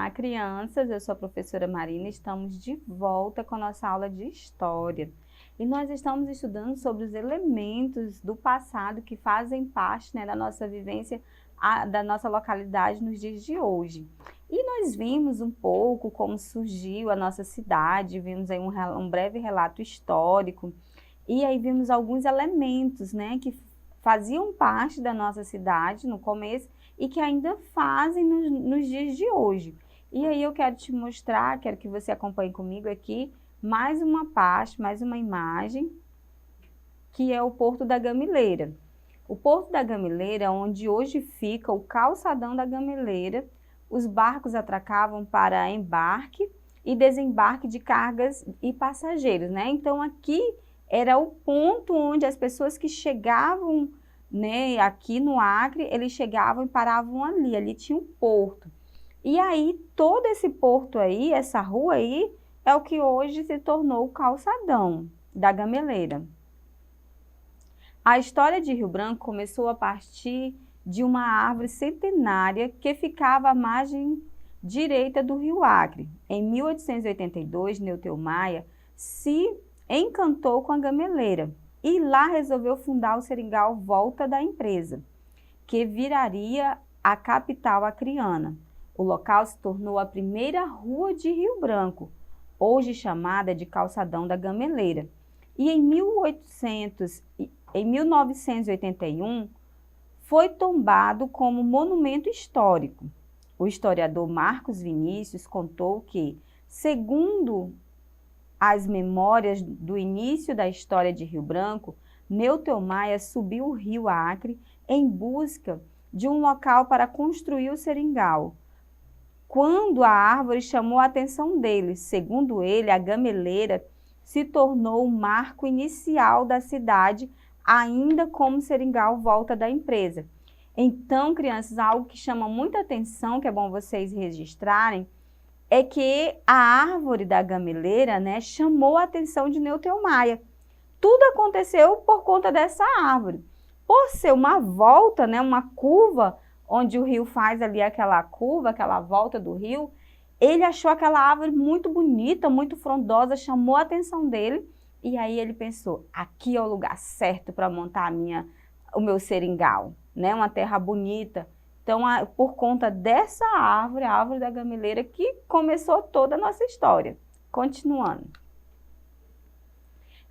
Olá, crianças! Eu sou a professora Marina, estamos de volta com a nossa aula de História. E nós estamos estudando sobre os elementos do passado que fazem parte, né, da nossa vivência, da nossa localidade nos dias de hoje. E nós vimos um pouco como surgiu a nossa cidade, vimos aí um breve relato histórico, e aí vimos alguns elementos, né, que faziam parte da nossa cidade no começo e que ainda fazem nos dias de hoje. E aí eu quero te mostrar, quero que você acompanhe comigo aqui, mais uma parte, mais uma imagem, que é o Porto da Gameleira. O Porto da Gameleira, onde hoje fica o calçadão da Gameleira, os barcos atracavam para embarque e desembarque de cargas e passageiros, né? Então aqui era o ponto onde as pessoas que chegavam, né, aqui no Acre, eles chegavam e paravam ali, ali tinha um porto. E aí, todo esse porto aí, essa rua aí, é o que hoje se tornou o calçadão da Gameleira. A história de Rio Branco começou a partir de uma árvore centenária que ficava à margem direita do Rio Acre. Em 1882, Neutel Maia se encantou com a Gameleira e lá resolveu fundar o Seringal Volta da Empresa, que viraria a capital acreana. O local se tornou a primeira rua de Rio Branco, hoje chamada de Calçadão da Gameleira. E em 1981, foi tombado como monumento histórico. O historiador Marcos Vinícius contou que, segundo as memórias do início da história de Rio Branco, Neutel Maia subiu o rio Acre em busca de um local para construir o seringal. Quando a árvore chamou a atenção dele, segundo ele, a Gameleira se tornou o marco inicial da cidade, ainda como seringal Volta da Empresa. Então, crianças, algo que chama muita atenção, que é bom vocês registrarem, é que a árvore da Gameleira, né, chamou a atenção de Neutel Maia. Tudo aconteceu por conta dessa árvore. Por ser uma volta, né, uma curva, onde o rio faz ali aquela curva, aquela volta do rio, ele achou aquela árvore muito bonita, muito frondosa, chamou a atenção dele, e aí ele pensou, aqui é o lugar certo para montar o meu seringal, né, uma terra bonita. Então, por conta dessa árvore, a árvore da Gameleira, que começou toda a nossa história. Continuando.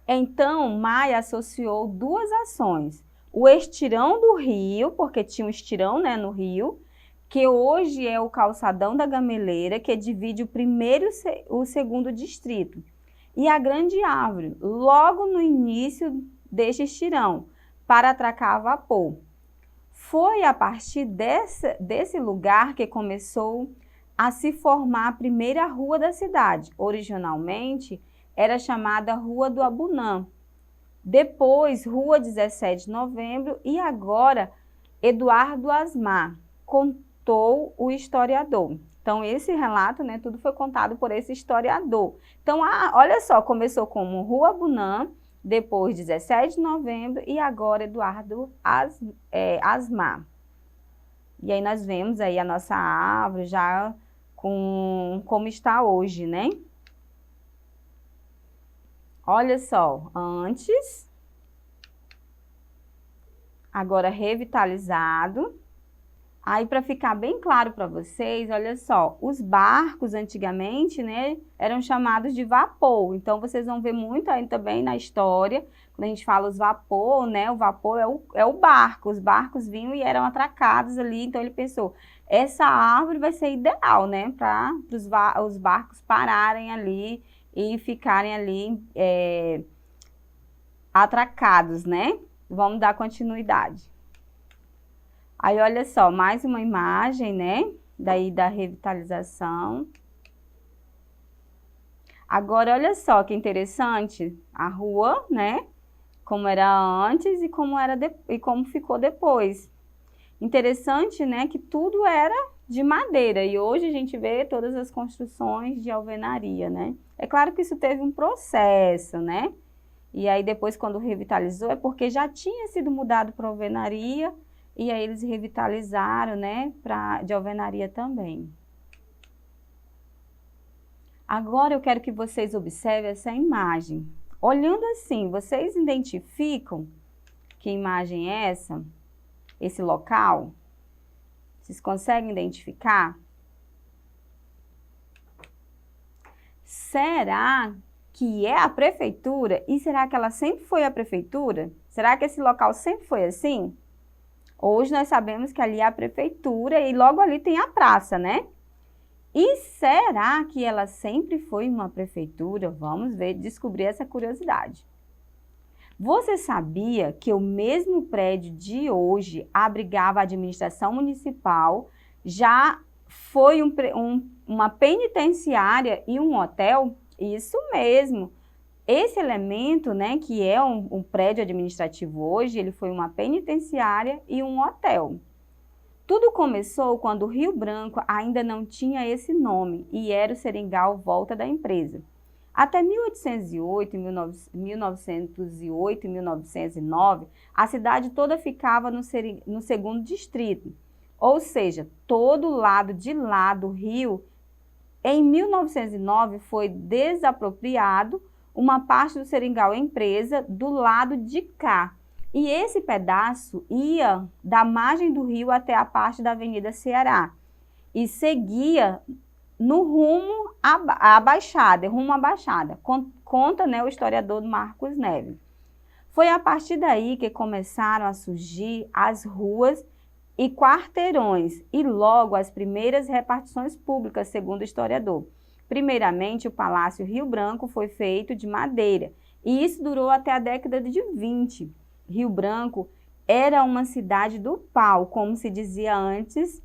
Então, Maia associou duas ações. O estirão do rio, porque tinha um estirão, né, no rio, que hoje é o calçadão da Gameleira, que divide o primeiro e o segundo distrito. E a grande árvore, logo no início deste estirão, para atracar a vapor. Foi a partir desse lugar que começou a se formar a primeira rua da cidade. Originalmente, era chamada Rua do Abunã. Depois, Rua 17 de Novembro e agora Eduardo Asmar, contou o historiador. Então, esse relato, né, tudo foi contado por esse historiador. Então, olha só, começou como Rua Abunã, depois 17 de Novembro e agora Eduardo Asmar. E aí nós vemos aí a nossa árvore já como está hoje, né? Olha só, antes, agora revitalizado. Aí, para ficar bem claro para vocês, olha só, os barcos antigamente, né, eram chamados de vapor. Então, vocês vão ver muito aí também na história, quando a gente fala os vapor, né, o vapor é o barco. Os barcos vinham e eram atracados ali, então ele pensou, essa árvore vai ser ideal, né, para os barcos pararem ali e ficarem ali atracados, né? Vamos dar continuidade. Aí, olha só, mais uma imagem, né, daí da revitalização. Agora, olha só que interessante, a rua, né, como era antes e como ficou depois. Interessante, né, que tudo era de madeira e hoje a gente vê todas as construções de alvenaria, né. É claro que isso teve um processo, né, e aí depois quando revitalizou é porque já tinha sido mudado para alvenaria, e aí eles revitalizaram, né, de alvenaria também. Agora eu quero que vocês observem essa imagem. Olhando assim, vocês identificam que imagem é essa? Esse local? Vocês conseguem identificar? Será que é a prefeitura? E será que ela sempre foi a prefeitura? Será que esse local sempre foi assim? Hoje nós sabemos que ali é a prefeitura e logo ali tem a praça, né? E será que ela sempre foi uma prefeitura? Vamos ver, descobrir essa curiosidade. Você sabia que o mesmo prédio de hoje abrigava a administração municipal, já foi uma penitenciária e um hotel? Isso mesmo. Esse elemento, né, que é um prédio administrativo hoje, ele foi uma penitenciária e um hotel. Tudo começou quando o Rio Branco ainda não tinha esse nome e era o Seringal Volta da empresa. Até 1808 e 1909, a cidade toda ficava no segundo distrito, ou seja, todo lado de lá do rio. Em 1909 foi desapropriado uma parte do Seringal Empresa do lado de cá. E esse pedaço ia da margem do rio até a parte da Avenida Ceará e seguia no rumo à Baixada, conta, né, o historiador Marcos Neves. Foi a partir daí que começaram a surgir as ruas e quarteirões e logo as primeiras repartições públicas, segundo o historiador. Primeiramente, o Palácio Rio Branco foi feito de madeira e isso durou até a década de 20. Rio Branco era uma cidade do pau, como se dizia antes,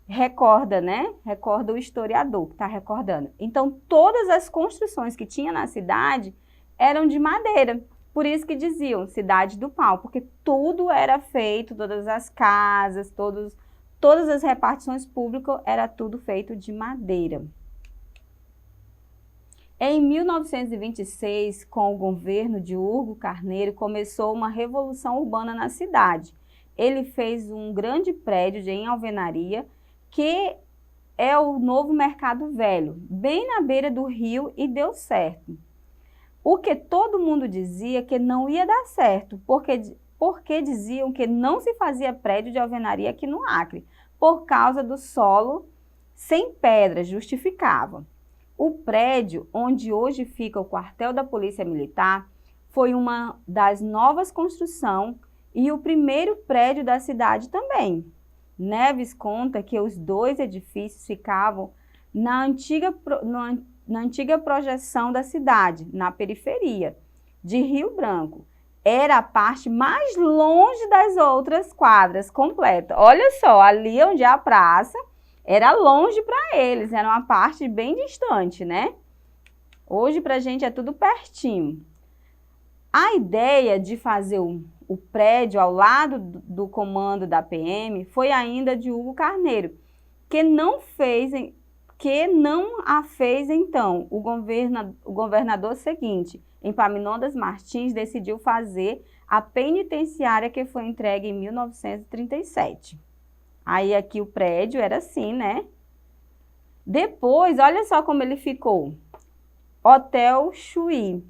recorda, né? Recorda o historiador que está recordando. Então, todas as construções que tinha na cidade eram de madeira. Por isso que diziam cidade do pau, porque tudo era feito, todas as casas, todas as repartições públicas, era tudo feito de madeira. Em 1926, com o governo de Hugo Carneiro, começou uma revolução urbana na cidade. Ele fez um grande prédio em alvenaria, que é o novo Mercado Velho, bem na beira do rio, e deu certo. O que todo mundo dizia que não ia dar certo, porque diziam que não se fazia prédio de alvenaria aqui no Acre, por causa do solo sem pedra, justificava. O prédio onde hoje fica o quartel da Polícia Militar foi uma das novas construções e o primeiro prédio da cidade também. Neves conta que os dois edifícios ficavam na antiga projeção da cidade, na periferia de Rio Branco. Era a parte mais longe das outras quadras completas. Olha só, ali onde é a praça, era longe para eles, era uma parte bem distante, né? Hoje para a gente é tudo pertinho. A ideia de fazer o prédio ao lado do comando da PM foi ainda de Hugo Carneiro, que não a fez então. O governador seguinte, Epaminondas Martins, decidiu fazer a penitenciária que foi entregue em 1937. Aí aqui o prédio era assim, né? Depois, olha só como ele ficou. Hotel Chuí.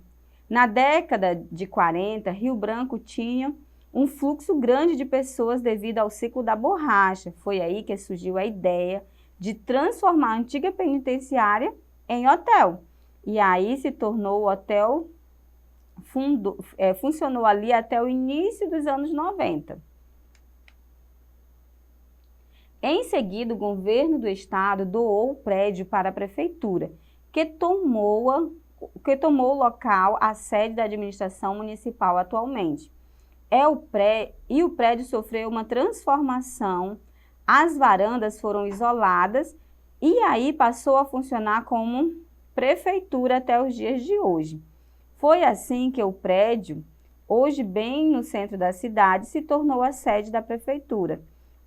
Na década de 40, Rio Branco tinha um fluxo grande de pessoas devido ao ciclo da borracha. Foi aí que surgiu a ideia de transformar a antiga penitenciária em hotel. E aí se tornou o hotel, funcionou ali até o início dos anos 90. Em seguida, o governo do estado doou o prédio para a prefeitura, que tomou o local, a sede da administração municipal atualmente. E o prédio sofreu uma transformação, as varandas foram isoladas e aí passou a funcionar como prefeitura até os dias de hoje. Foi assim que o prédio, hoje bem no centro da cidade, se tornou a sede da prefeitura.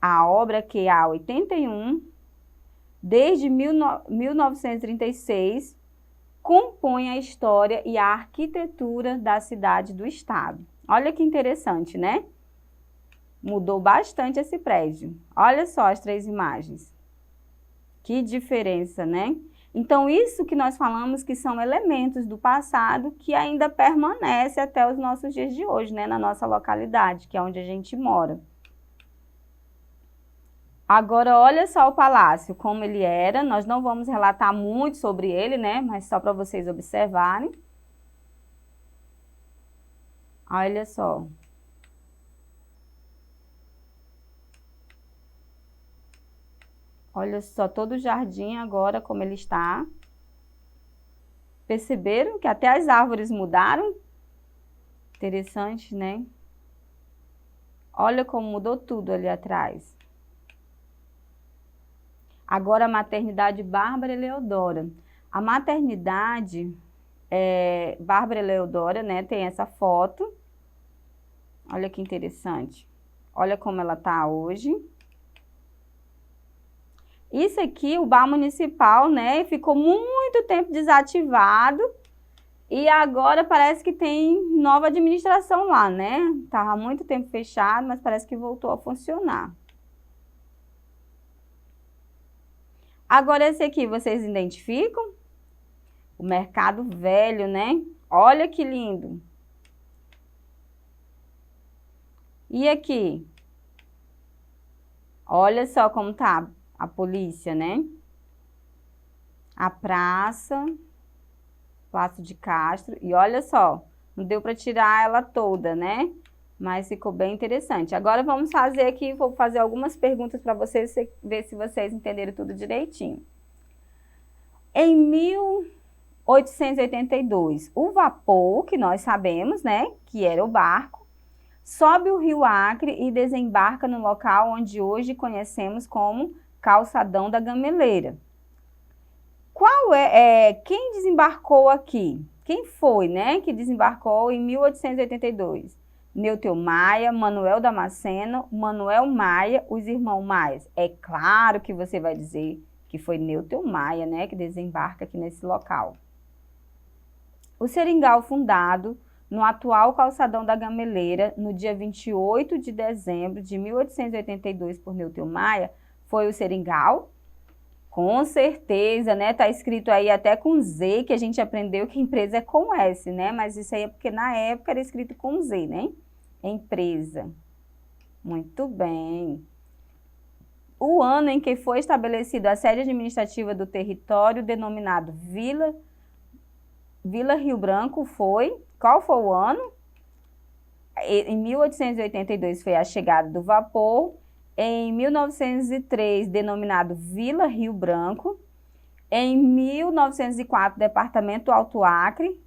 A obra que há 81, desde 1936, compõe a história e a arquitetura da cidade do estado. Olha que interessante, né? Mudou bastante esse prédio. Olha só as três imagens. Que diferença, né? Então, isso que nós falamos que são elementos do passado que ainda permanece até os nossos dias de hoje, né? Na nossa localidade, que é onde a gente mora. Agora, olha só o palácio, como ele era. Nós não vamos relatar muito sobre ele, né? Mas só para vocês observarem. Olha só. Olha só todo o jardim agora como ele está. Perceberam que até as árvores mudaram? Interessante, né? Olha como mudou tudo ali atrás. Agora a maternidade Bárbara Eleodora. A maternidade Bárbara Eleodora, né? Tem essa foto. Olha que interessante. Olha como ela tá hoje. Isso aqui, o bar municipal, né? Ficou muito tempo desativado. E agora parece que tem nova administração lá, né? Tava muito tempo fechado, mas parece que voltou a funcionar. Agora esse aqui, vocês identificam? O Mercado Velho, né? Olha que lindo. E aqui? Olha só como tá a polícia, né? A praça, Palácio de Castro. E olha só, não deu para tirar ela toda, né? Mas ficou bem interessante. Agora vamos fazer aqui, vou fazer algumas perguntas para vocês, ver se vocês entenderam tudo direitinho. Em 1882, o vapor, que nós sabemos, né, que era o barco, sobe o rio Acre e desembarca no local onde hoje conhecemos como Calçadão da Gameleira. Quem desembarcou aqui? Quem foi, né, que desembarcou em 1882? Neutel Maia, Manuel Damasceno, Manuel Maia, os irmãos Maias. É claro que você vai dizer que foi Neutel Maia, né, que desembarca aqui nesse local. O seringal fundado no atual Calçadão da Gameleira, no dia 28 de dezembro de 1882 por Neutel Maia, foi o seringal? Com certeza, né? Tá escrito aí até com Z, que a gente aprendeu que empresa é com S, né? Mas isso aí é porque na época era escrito com Z, né? Empresa. Muito bem. O ano em que foi estabelecida a sede administrativa do território, denominado Vila Rio Branco, foi... Qual foi o ano? Em 1882 foi a chegada do vapor. Em 1903, denominado Vila Rio Branco. Em 1904, Departamento Alto Acre.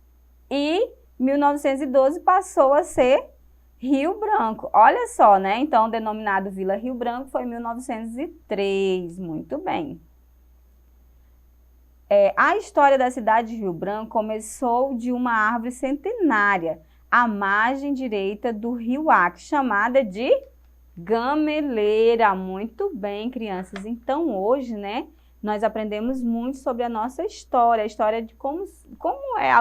E 1912 passou a ser Rio Branco. Olha só, né? Então, denominado Vila Rio Branco foi em 1903. Muito bem. A história da cidade de Rio Branco começou de uma árvore centenária, à margem direita do rio Acre, chamada de Gameleira. Muito bem, crianças. Então, hoje, né, nós aprendemos muito sobre a nossa história, a história de como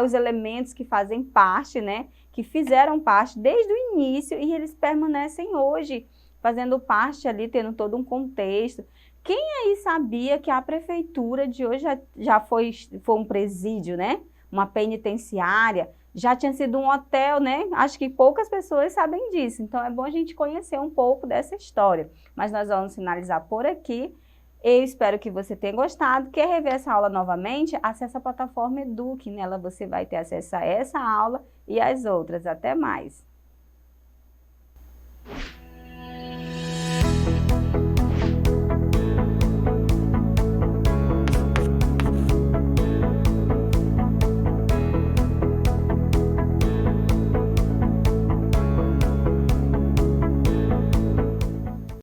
os elementos que fazem parte, né, que fizeram parte desde o início e eles permanecem hoje, fazendo parte ali, tendo todo um contexto. Quem aí sabia que a prefeitura de hoje já foi um presídio, né? Uma penitenciária, já tinha sido um hotel, né? Acho que poucas pessoas sabem disso, então é bom a gente conhecer um pouco dessa história. Mas nós vamos finalizar por aqui. Eu espero que você tenha gostado. Quer rever essa aula novamente? Acesse a plataforma Eduque, nela você vai ter acesso a essa aula e as outras. Até mais!